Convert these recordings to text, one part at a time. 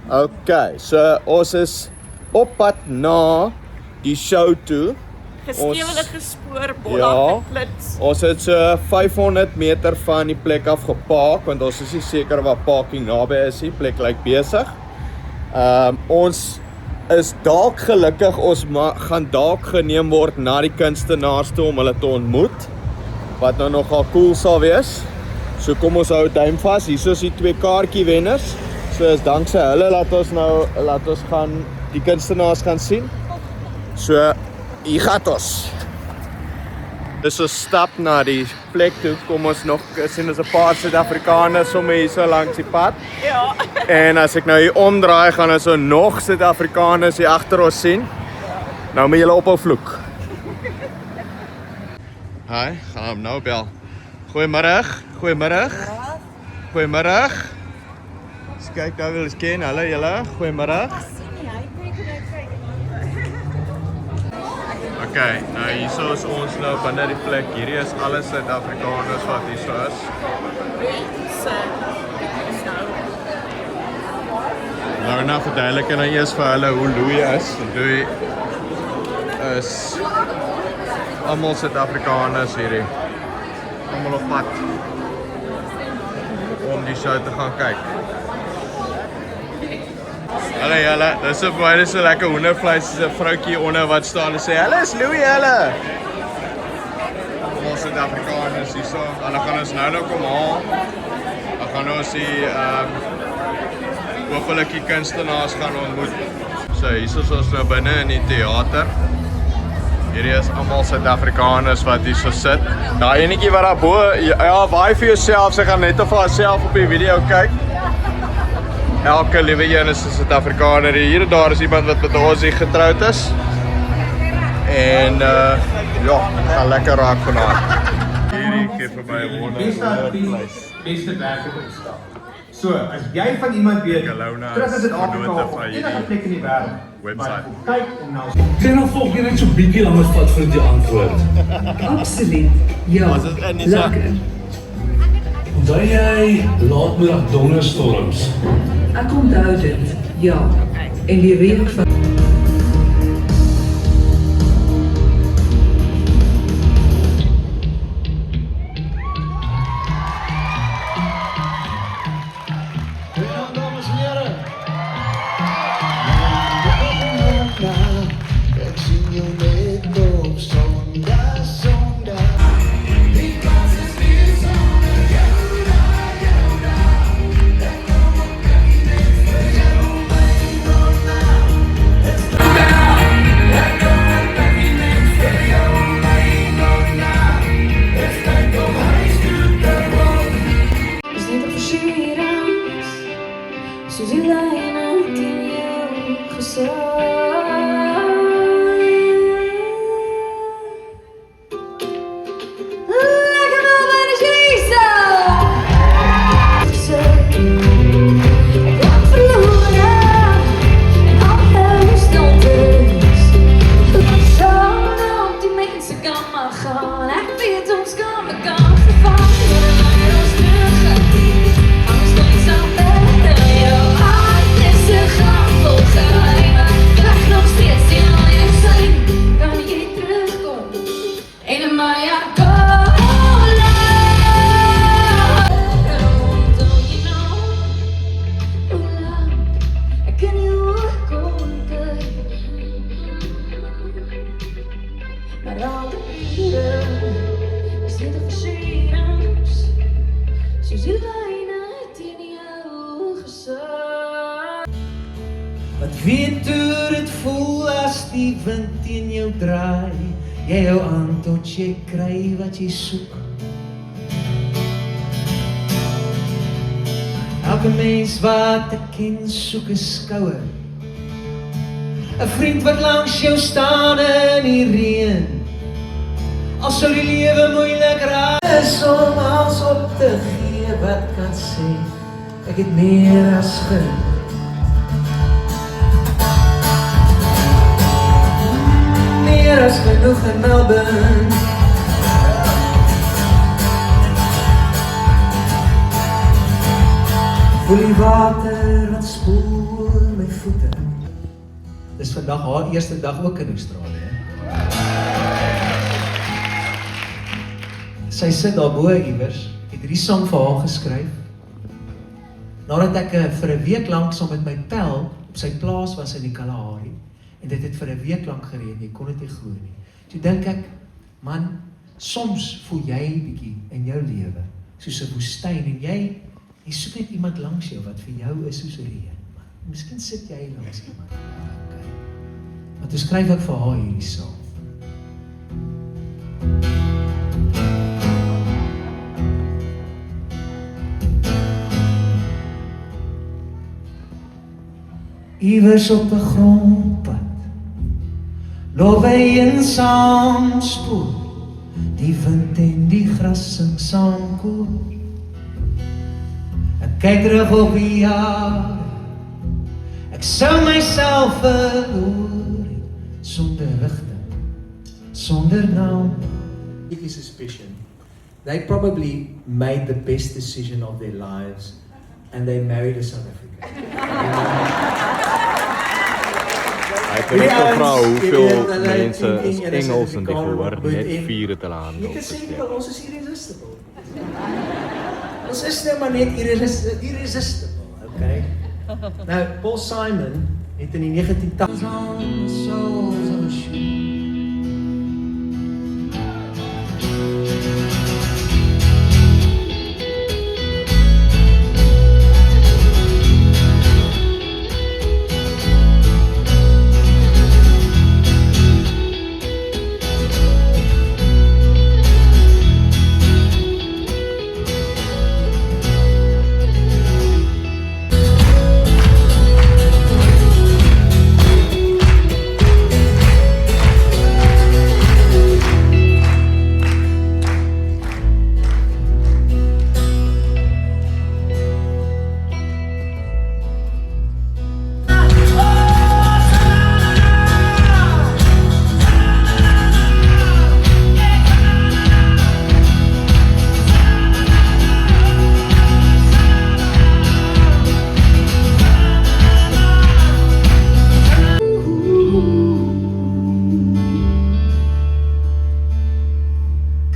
Okay, so ons is op pad na die show toe. Gestewelige spoor, Ja, bolla geklits. ons het so 500 meter van die plek af gepark, want ons is nie seker waar parking naby is nie, plek lyk besig. Ons is dalk gelukkig, ons gaan dalk geneem word na die kunstenaars toe om hulle te ontmoet, wat nou nogal cool sal wees. So kom ons hou duim vas, hier is die 2 kaartjie wenners. So is dankse hulle laat ons gaan die kunstenaars gaan sien. So hier gaan ons. Dis 'n stap na die plek toe, kom ons nog sien ons 'n paar Suid-Afrikaners sommer hier so langs die pad. Ja. En as ek nou hier omdraai, gaan ons so nog Suid-Afrikaners hier agter ons sien. Nou moet julle ophou vloek. Hi, gaan hom nou bel. Goeiemôre. Eens kyk nou wil eens ken. Hallo julle. Goeiemôre. Okay, nou hier is ons nou binne die plek. Hierdie is alle Suid-Afrikaners wat hier so is. Nou verduidelik en nou eers vir hulle hoe Louis is. Louis is almal Suid-Afrikaners hierdie. Almal op pad om die show te gaan kyk. Hallo julle, dis baie so lekker hoendervleis, is 'n vroutjie onder wat staan en sê, "Hallo, is Louis julle." Ons Suid-Afrikaners hier so, hulle gaan ons nou kom haal. Dan gaan ons die hopelik die kunstenaars gaan ontmoet. So hier is ons nou binne in die teater. Hierdie is almal Suid-Afrikaners wat hier so sit. Daai enetjie wat daar bo, ja, waai vir jouself, sy gaan net vir haarself op die video kyk. Elke liewe een is 'n Suid-Afrikaner. Hier en daar is iemand wat met ons hier getroud is. En ja, gaan lekker raak vanaand. Hierdie gee vir my 'n wondervleis. Beste werker op die stad. So, as jy van iemand weet, Kelowna terug in Suid-Afrika genote of van enige hierdie plek in die wêreld, website. maar kyk en nou Sien nou volg jy net so bietjie langer vat vir die antwoord. Absoluut, ja, Was dit in die sak? lekker. Onthou jy laatmiddag donderstorms? Ek onthou dit, ja. En die reuk van soos die lyne teen jou gesig. Lekker nobody Jesus. Ek word verlore en alles stiltes. Saam op die mense kan maar gaan. Ek weet ons kan mekaar vervang. Ons terug. Ons doen saam beter. Jou hart is 'n gang vol geheimen. Weg nog steeds die alleen zijn. Kan jy terugkom? En in my heart go. Maar al die uren is niet te versieren. Soos die lyne teen jou gesig. Wat weet hoe dit voel as die wind teen jou draai. Jy hou aan tot jy kry wat jy soek. Elke mens wat ek ken soek 'n skouer. 'n vriend wat langs jou staan in die reën. Al sou die lewe moeilik raak, is om alles op te gee wat kan sê. Ek het meer as genoeg. Meer as genoeg in Melbourne. Voel die water wat spoel my voete. Dis vandag haar eerste dag ook in Australië. Sy sit daar bo iewers, het hierdie sang vir haar geskryf. Nadat ek vir 'n week lank saam met my pel op sy plaas was in die Kalahari, en dit het vir 'n week lank gereën, jy kon dit nie glo nie. Toe dink ek, man, soms voel jy bietjie in jou lewe soos 'n woestyn en jy soek net iemand langs jou wat vir jou is soos reën. Miskien sit jy langs iemand. Okay. Maar toe skryf ek vir haar hierdie sang. Iewers op 'n grondpad loop hy eensaam spoor, die wind en die gras sing saam koor. Ek kyk terug op die jare, ek sou myself verloor, sonder rigting, sonder naam. It is a suspicion. They probably made the best decision of their lives and they married a South African. Ek het net gevra hoeveel mense is Engels in die gehoor, net 4 het hulle hande Jy kan sê, ons is irresistible. Ons is nou maar net irresistible, okay? Nou, Paul Simon het in die 1980s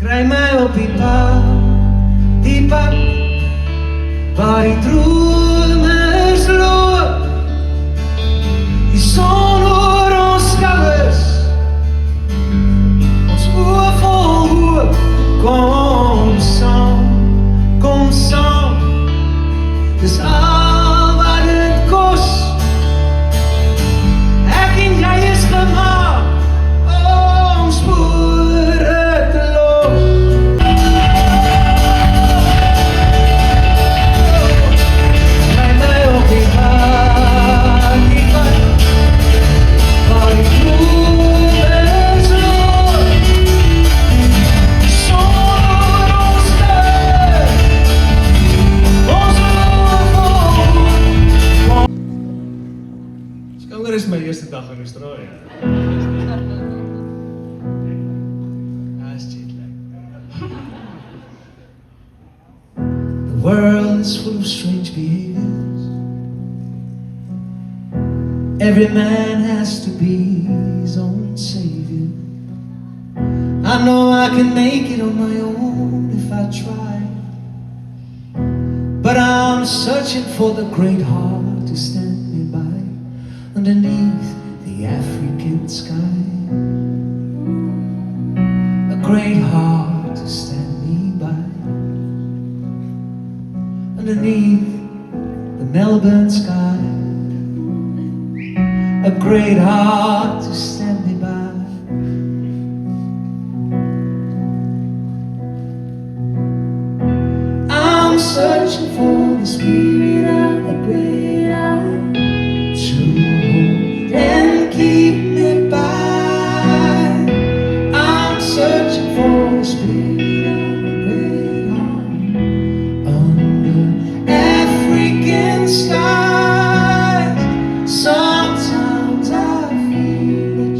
kry my op die pad waar die dromers loop, die son oor ons skouers, ons oë vol hoop. Kom saam, dis al wat dit kos. Ek en jy is gemaak om spore te los. Kry my op die pad, waar die dromers loop, die son oor ons skouers, ons oë vol hoop. Skouer is my eerste dag in Australië. The world is full of strange behaviors. Every man has to be his own savior. I know I can make it on my own if I try, but I'm searching for the great heart to stand me by underneath the African sky. A great heart to stand me by underneath the Melbourne sky. A great heart to stand me by. I'm searching for the spirit of the great eye to hold and keep me by. I'm searching for the spirit of the great heart under African skies. Sometimes I feel that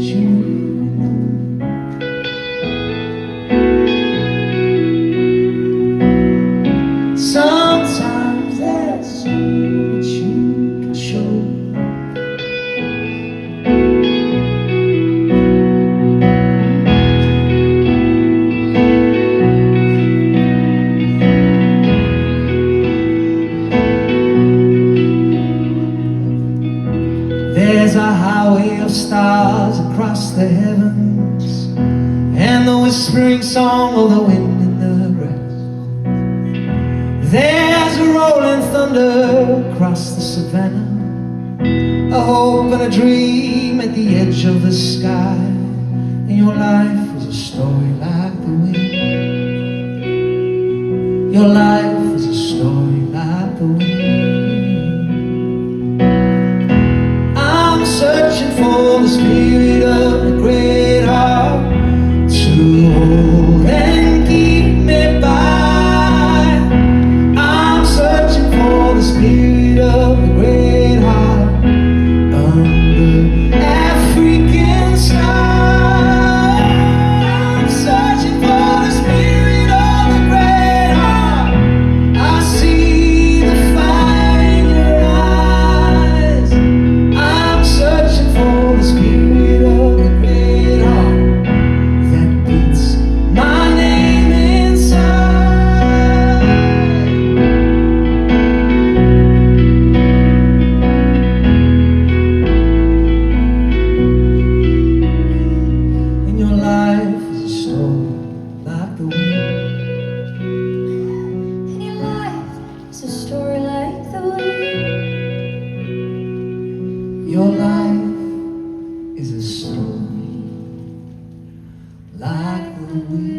There's a highway of stars across the heavens, and the whispering song of the wind in the grass. There's a rolling thunder across the savannah, a hope and a dream at the edge of the sky. And your life is a story like the wind. Your life is a story like the wind. I'm searching for the spirit of the great heart to hold and keep me by. I'm searching for the spirit of the great heart under African sky. I'm searching for the spirit of the great heart. I see the fire in your eyes. I'm searching for the spirit of the great heart that beats my name inside. And your life is a story like the wind. And your life is a story like the wind. Your life is a story like the wind.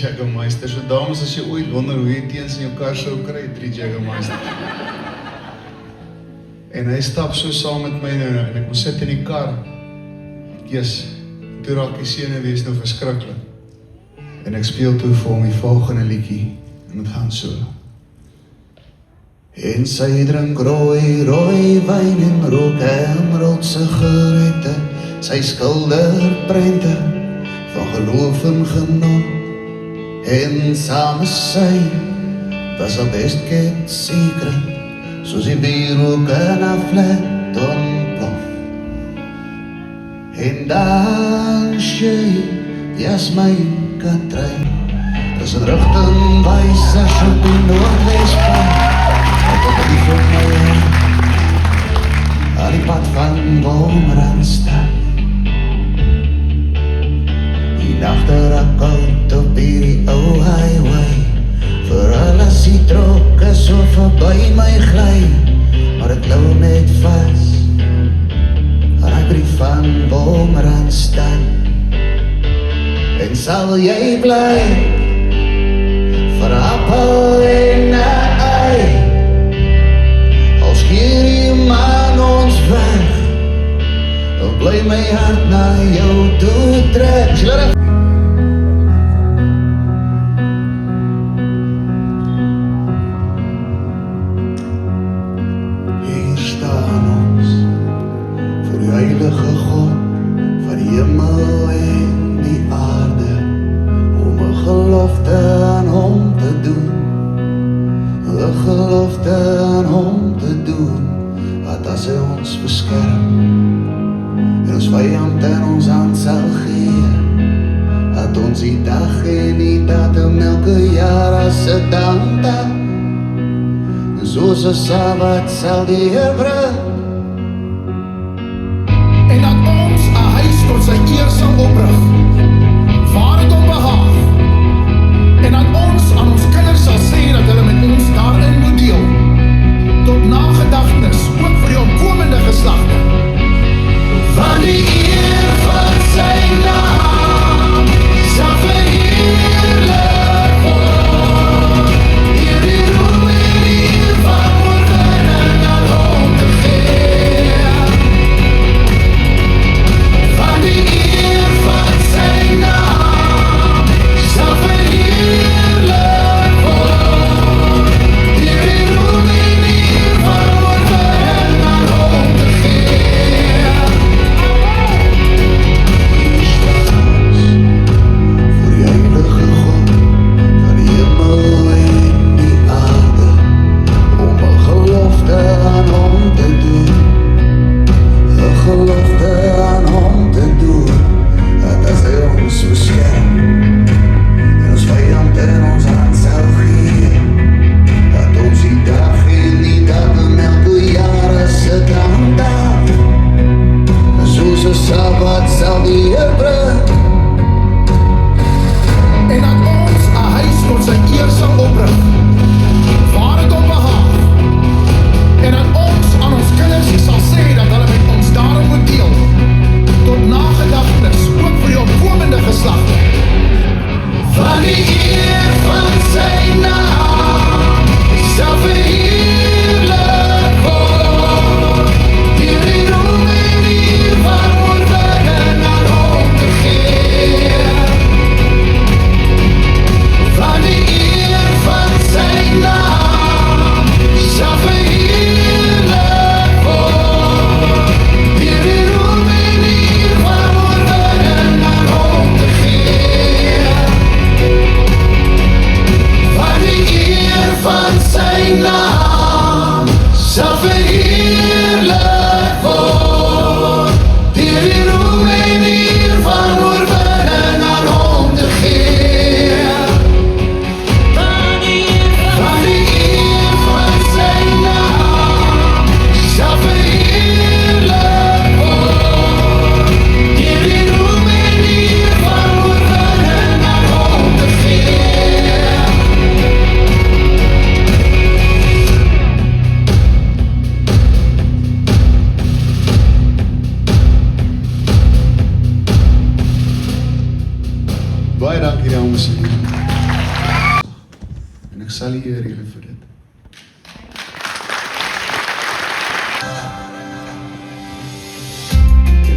Jägermeister. So dames, as jy ooit wonder hoe jy teens in jou kar sou kry, 3 Jägermeister. En hy stap so saam met my nou, en ek moet sit in die kar. Yes, toe raak die senuwees nou verskriklik. En ek speel toe vir hom die volgende liedjie, en het gaan so. En sy drink rooi wyn en rook emerald sigarette, sy skilder prente van geloof en genot. En saam met sy was haar best kept secret, soos die bierrook in haar flat on En dan jy, is my Katrein. Dis 'n rigtingwysers op die Noordwespad. Wat op die vir my aan die pad van Boomrandstad. Hier agter 'n koud op hierdie ou highway. Vir alles die trokke so verby my gly. Maar ek lou net vas aan die brief van Boomrandstad. En sal jy bly vir 'n appel en 'n ei, als keer die maan ons weg, dan bly my hart na jou toe trek. Hier staan ons voor die heilige God van die hemel en die aarde, om 'n gelofte aan hom te doen, 'n gelofte aan hom te doen, dat as hy ons beskerm en ons vyand in ons hand sal gee, dat ons die dag en die datum elke jaar as 'n dankdag, soos 'n Sabbat sal die Heer bring. En dat ons 'n huis tot sy eer sal oprig, waar dit hom behaag. En dat ons aan ons kinders sal sê dat hulle met ons daarin moet deel, tot nagedagtenis, ook vir die opkomende geslagte. Van die eer van sy naam sal verheerlik word. Hier die roem en die eer van oorwinning aan hom te gee. Van die eer van sy naam sal verheerlik word. Hier die roem en die eer van oorwinning aan hom te gee. Voor die heilige God van die hemel en die aarde, om 'n gelofte aan hom te doen, 'n gelofte aan hom te doen, dat as hy ons beskerm en ons vyand in ons hand sal gee, dat ons die dag en die datum elke jaar as 'n dankdag, soos 'n Sabbat sal die Heer bring. En dat ons 'n huis tot sy eer sal oprig, waar dit hom behaag. En dat ons aan ons kinders sal sê dat hulle met ons daarin moet deel, tot nagedagtenis, ook vir die opkomende geslagte. Van die eer van sy naam sal verheerlik word. Hier die roem en die eer van oorwinning aan hom te gee. Van die eer van sy naam sal verheerlik word. Hier die roem en die eer van oorwinning aan hom te gee. Van die eer van sy naam sal verheerlik word. Hier die roem en die eer van oorwinning aan hom te gee. Van die eer van sy naam sal verheerlik word. Hier die roem en die eer van oorwinning aan hom te gee. Baie dankie dames en heren. En ek sal eer julle vir dit.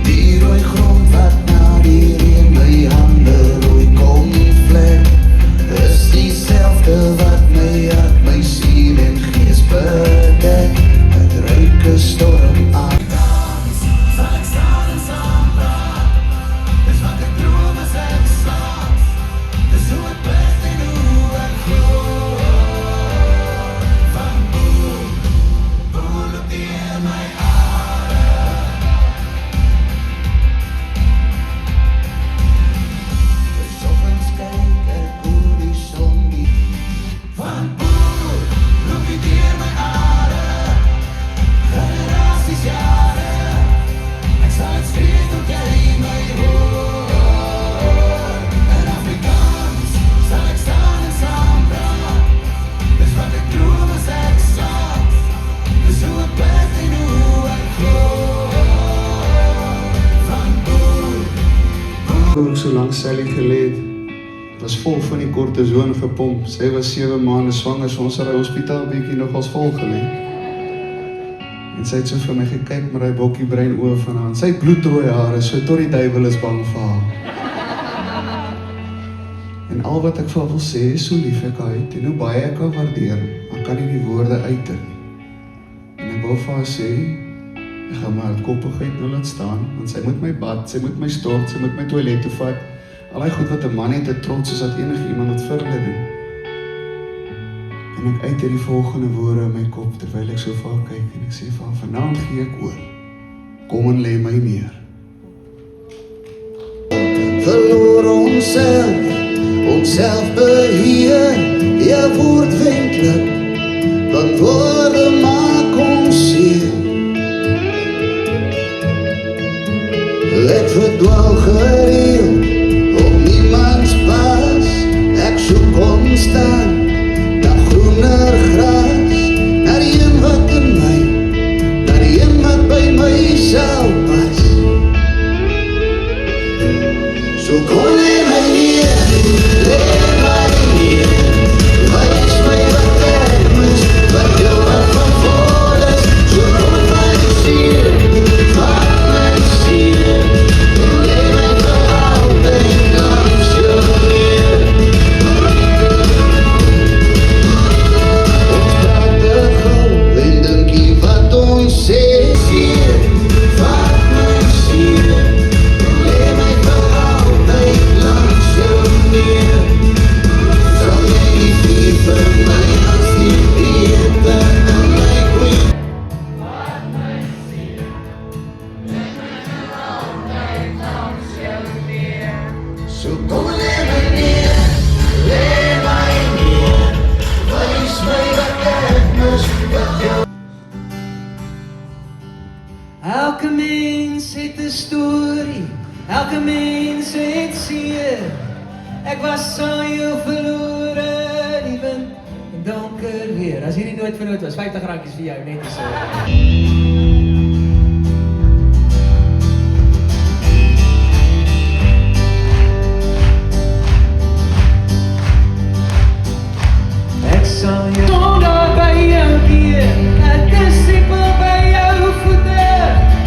Die rooi grond wat na die reën my hande rooi kom vlek, is dieselfde wat my hart, my siel en gees bedek. Het ruik 'n storm aan. hoe ek so lank Sally gelê het. Was vol van die kortison gepomp. Sy was 7 maande swanger, so ons het die hospitaal bietjie nogals vol gelê. En sy het so vir my gekyk met die bokkiebrein oë van haar. Sy het bloedrooi hare, so tot die duiwel is bang vir haar. En al wat ek vir haar wil sê is hoe lief ek haar het en hoe baie ek haar waardeer, maar kan nie die woorde uiter nie. En ek wil vir haar sê, ek gaan my hardkoppigheid nou laat staan, want sy moet my bad, sy moet my stort, sy moet my toilet toe vat. Al die goed wat 'n man het, 'n trots is dat enige iemand het vir hulle doen. En ek uit die volgende woorde in my kop, terwyl ek so vir haar kyk, en ek sê vir haar, vanaand gee ek oor. Kom en lê my neer. Verloor onsself beheer, jy word wenklik, want woorde maak ons seer. Ek verdwaal gereeld, op niemands pas, ek soek konstant, na groener gras, na die een wat in my, na die een wat by my sal pas. So kom lê my neer, wys my wat ek mis, wat jou wat van voor is, so kom en my siel, vat my siel, en lê my vir altyd langs jou neer. Ons praat te gauw en dinkie wat ons sê, siel, vat my siel, en lê my vir altyd langs jou neer. Sal jy nie vier vir my as die beter in my queen. So kom en lê my neer, wys my wat ek mis, wat jou. Elke mens het 'n storie, elke mens het seer. Ek was aan jou verlore, die wind en donker weer. As hierdie nooit vernoot was, R50 vir jou, net so. Ek sal jou sonder by jou keer, 'n disipel by jou voete,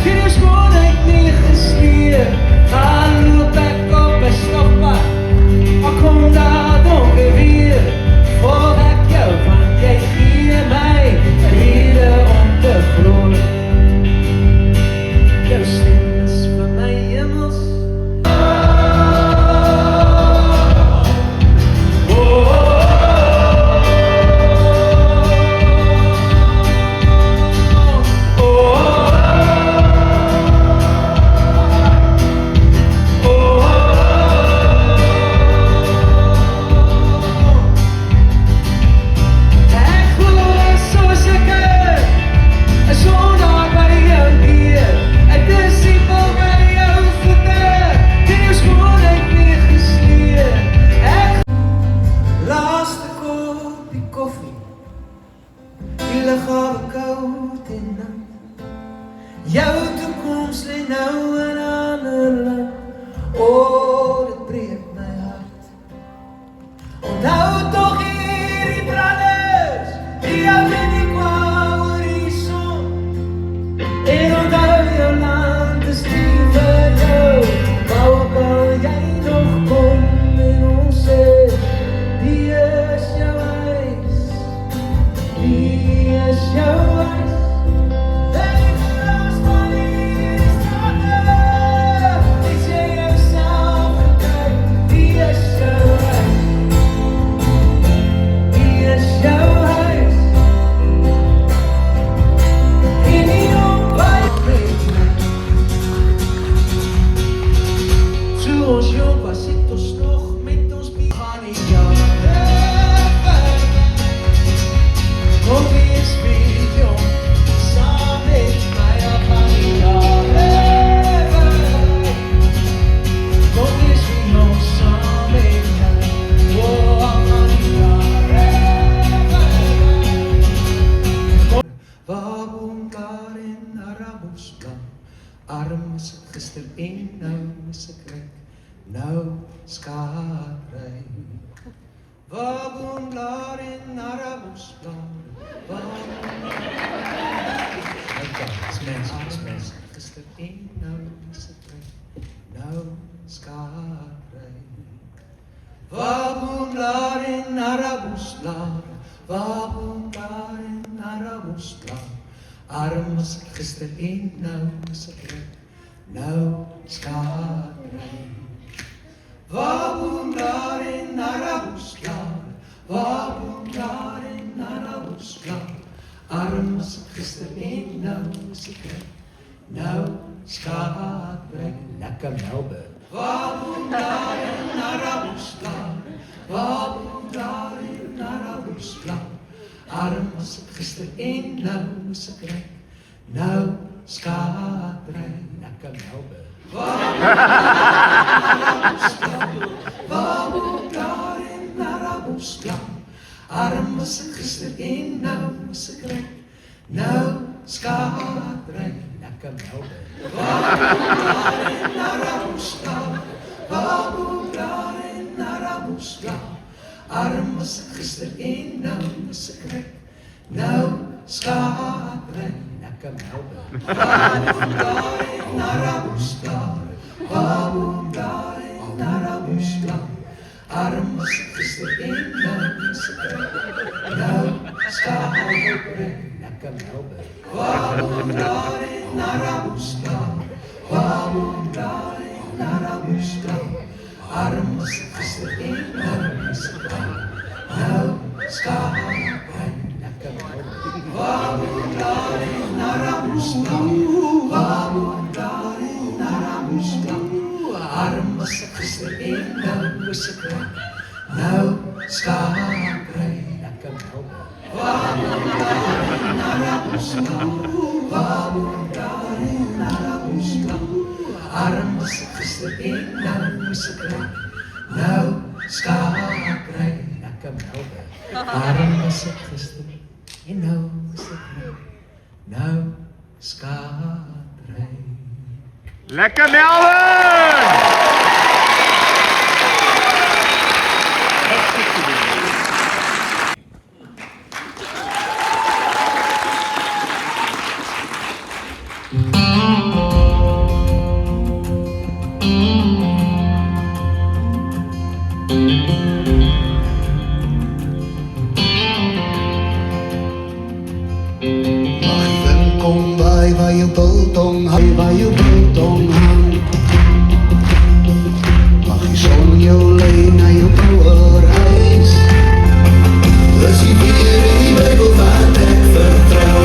in jou skoonheid neergesteer, al loop ek op 'n stofpad, maar kom daar donker weer, volg ek jou, want jy gee my 'n rede om te glo. Jou stem is vir my hemels. Laaste kopie koffie, die liggaam koud en nat. Jou toekoms lê nou in 'n ander land. Oh, dit breek my hart. Onthou tog hierdie brothers, die jou in die horizon. En onthou jou land is lief vir jou, maar ook al jy nog kom en ons sê, die is jou huis, die is jou huis. Weet jy ons van die strate, het jy jouself gekryg, die is jou huis, die is jou huis. En die ontbyt weet my, toe ons jong was, het ons nog met ons bier gaan nie jare. Kom wees weer jong, saam met my op aan die jare. Kom wees weer jong, saam met my, oh, op aan die jare. Waarom daar in Arabos kan, arm is ek gister en nou is ek rijk. nou skare. Waar woon daar in Arabosplaat? Is mens, gister en nou is het nou skare. Waar woon daar in Arabosplaat? Waar woon daar in Arabosplaat? Arm was ek gister en nou is ek nou skare. Waar woon daar in Arabosplaat? Waar woon daar in Arabosplaat? Arm was ek gister en nou is ek nou skare. Lekker Melbourne. Waar woon daar in Arabosplaat? Waar woon daar in Arabosplaat? Arm was ek gister en nou is ek nou skare. Lekker Melbourne. Waar woon daar in Arabosplaat? Arm was ek gister en nou is ek nou skare. Lekker Melbourne. Waar woon daar in Arabosplaat? Arm was ek gister en nou is ek nou skare. Lekker Melbourne. Waar woon daar in Arabosplaat? Waar woon daar in Arabosplaat? Arm was ek gister en nou is ek nou skare. Lekker Melbourne. Waar woon daar in Arabosplaat? Waar woon daar in Arabosplaat? Arm was ek gister en nou is ek nou skare. Lekker Melbourne. Waar woon daar in Arabosplaat? Waar woon daar in Arabosplaat? Arm was ek gister en nou is ek nou skare. Lekker Melbourne. Waar woon daar in Arabosplaat? Waar woon daar in Arabosplaat? Arm was ek gister en nou is ek nou skare. Lekker Melbourne. Arm was ek gister en nou is ek nou skare. Lekker Melbourne! Mag die wind kom waai waar jou biltong hang, waar jou biltong hang. Mag die son jou lei na jou ouerhuis. Dis die weer in die Bybel wat ek vertrou.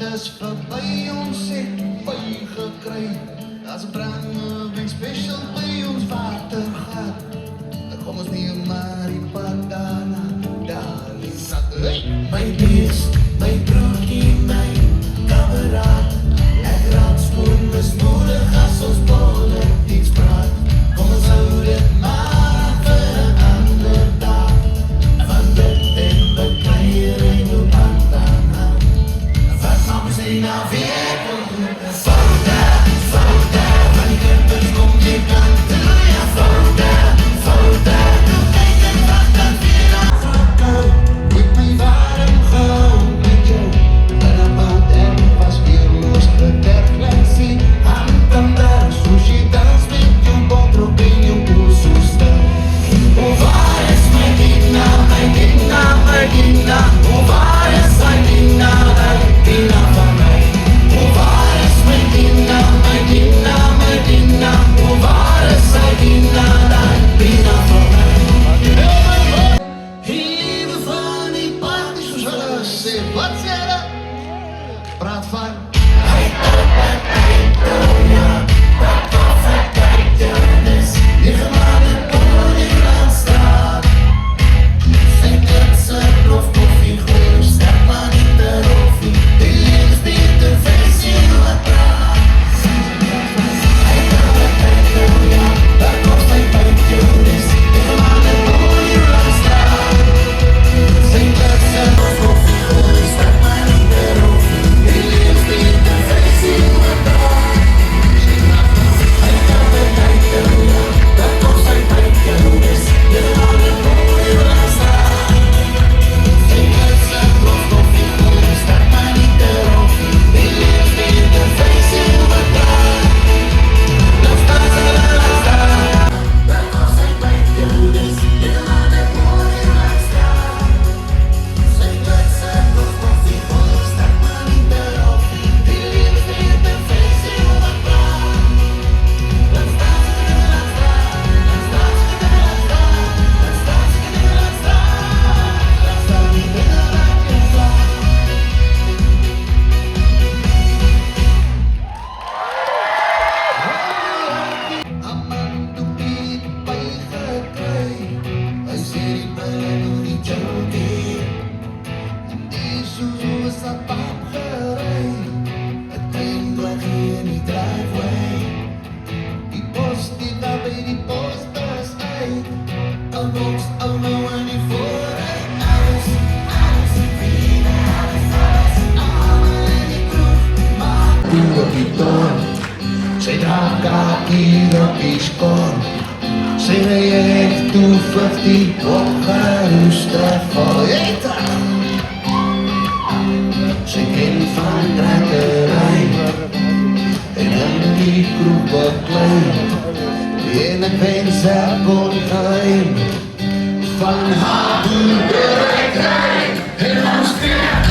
is verby, ons het by gekry. Daar's 'n brandewyn special by ons watergat. Dan kom ons nie maar die pad daarna, daar is dat. Hey! My beest, my broodjie, my kameraad. Ek raak skoon, is moedig as ons politiek praat. Kom ons hou dit maar vir 'n ander dag. Van dit en bekleiering op hand aan hand. Wat maak ons hier nou weer? Foute, foute, van die kumpels kom die kant toe. Ja, foute, foute, kijk en wat dan weer aan. Foute, met my warm gehou met jou. In 'n band en was weer los geterg, laat sien. Hand aan daar, soos jy dans met jou bondrok en jou boel so sterk. Oh, waar is my Dina, my Dina, my Dina? Oh, waar is my Dina, my Dina van my? Oh, waar is my Dina, my Dina, my Dina? Oh, waar is my Dina, my Dina van my? Liewe van die party, soos hulle sê, wat sê hulle? Praat van sy draag kaki op die skoon. Sy reëk toe 50 opgeroeste voleta. Sy ken van drankerij en in die kroeg beklei. En ek wens ek kon geheim van haar boerderijkry en ons kreeg.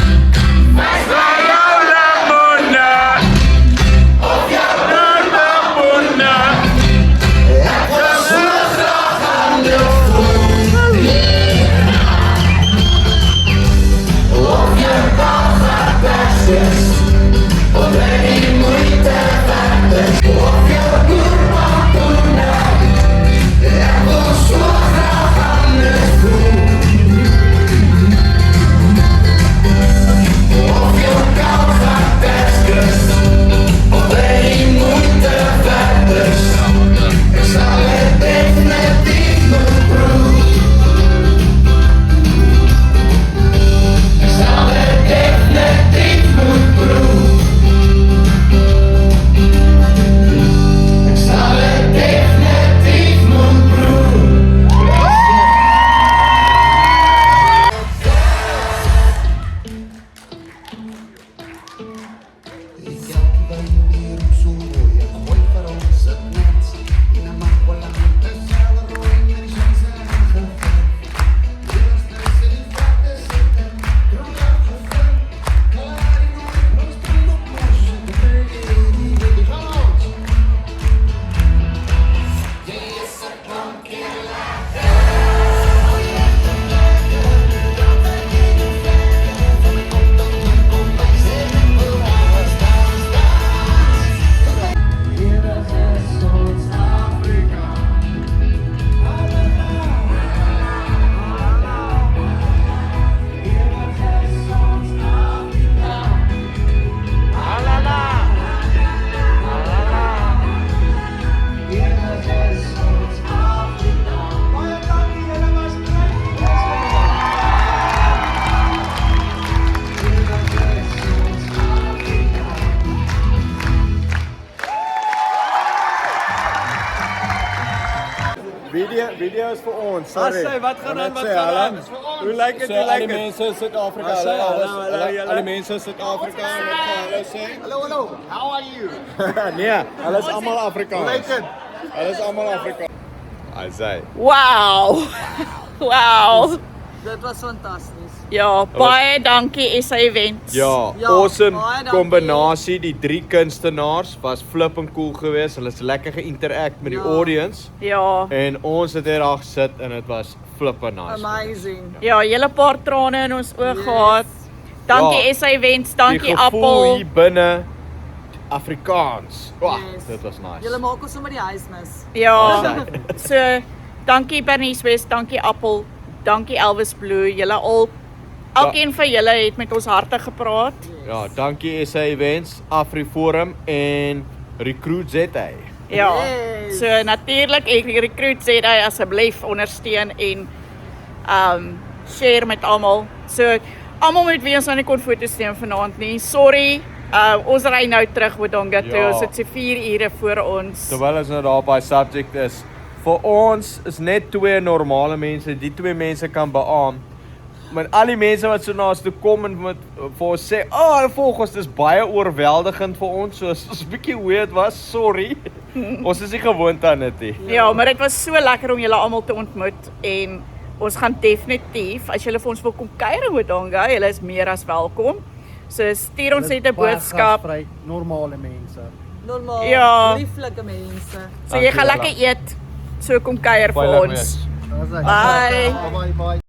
video is vir ons. As Sorry. sy, wat gaan aan, wat Sê, gaan hulle- aan? Hoe lyk dit? So, Hoe al lyk die dit? mense in Suid-Afrika, As sy, hulle hallo, al die mense in Suid-Afrika, hulle sê, Hallo. How are you? Nee, hulle is almal Afrikaans. Hoe lyk dit? Hulle is almal Afrikaans. Hy sê. Wow. Wow. Dit was fantasties. Ja, baie dankie SA Events. Ja, Ja, awesome baie dankie. kombinasie. Die 3 kunstenaars was flipping cool geweest. Hulle het lekker geïnteract met die Ja. audience Ja. en ons het hier daar gesit en dit was flipping nice. Amazing. Ja, hele paar trane in ons oë gehad. Dankie Ja. SA Events, Die dankie gevoel Appel. hier binne Afrikaans. Wow, Yes. dit was nice. Julle maak ons sommer die huis mis. Ja. So, dankie Bernice West, dankie Appel, dankie Elvis Blue. Julle al elkeen van julle het met ons harte gepraat. Ja, dankie SA Events, AfriForum en Recruit ZA. Ja. Yes. So natuurlik ek Recruit ZA asseblief ondersteun en share met almal. So almal met wie ons nou nie kon foto's neem vanaand nie. Sorry. Ons ry nou terug Wodonga toe. Ja. Ons het so 4 ure voor ons. Terwyl ons nou daar by subject is, vir ons is net 2 normale mense, die 2 mense kan beamoen. Maar al die mense wat so na ons toe kom en met vir ons sê, hulle volg ons, dis baie oorweldigend vir ons, so as ons 'n bietjie weird was, sorry. Ons is nie gewoond aan dit nie. Ja, maar dit was so lekker om julle almal te ontmoet en ons gaan definitief as julle vir ons wil kom kuier in Wodonga, julle is meer as welkom. So stuur ons net 'n boodskap. Normale mense. Normaal, Ja. lieflike mense. So jy gaan lekker eet. So kom kuier vir Veilig ons. wees. Bye. Bye bye.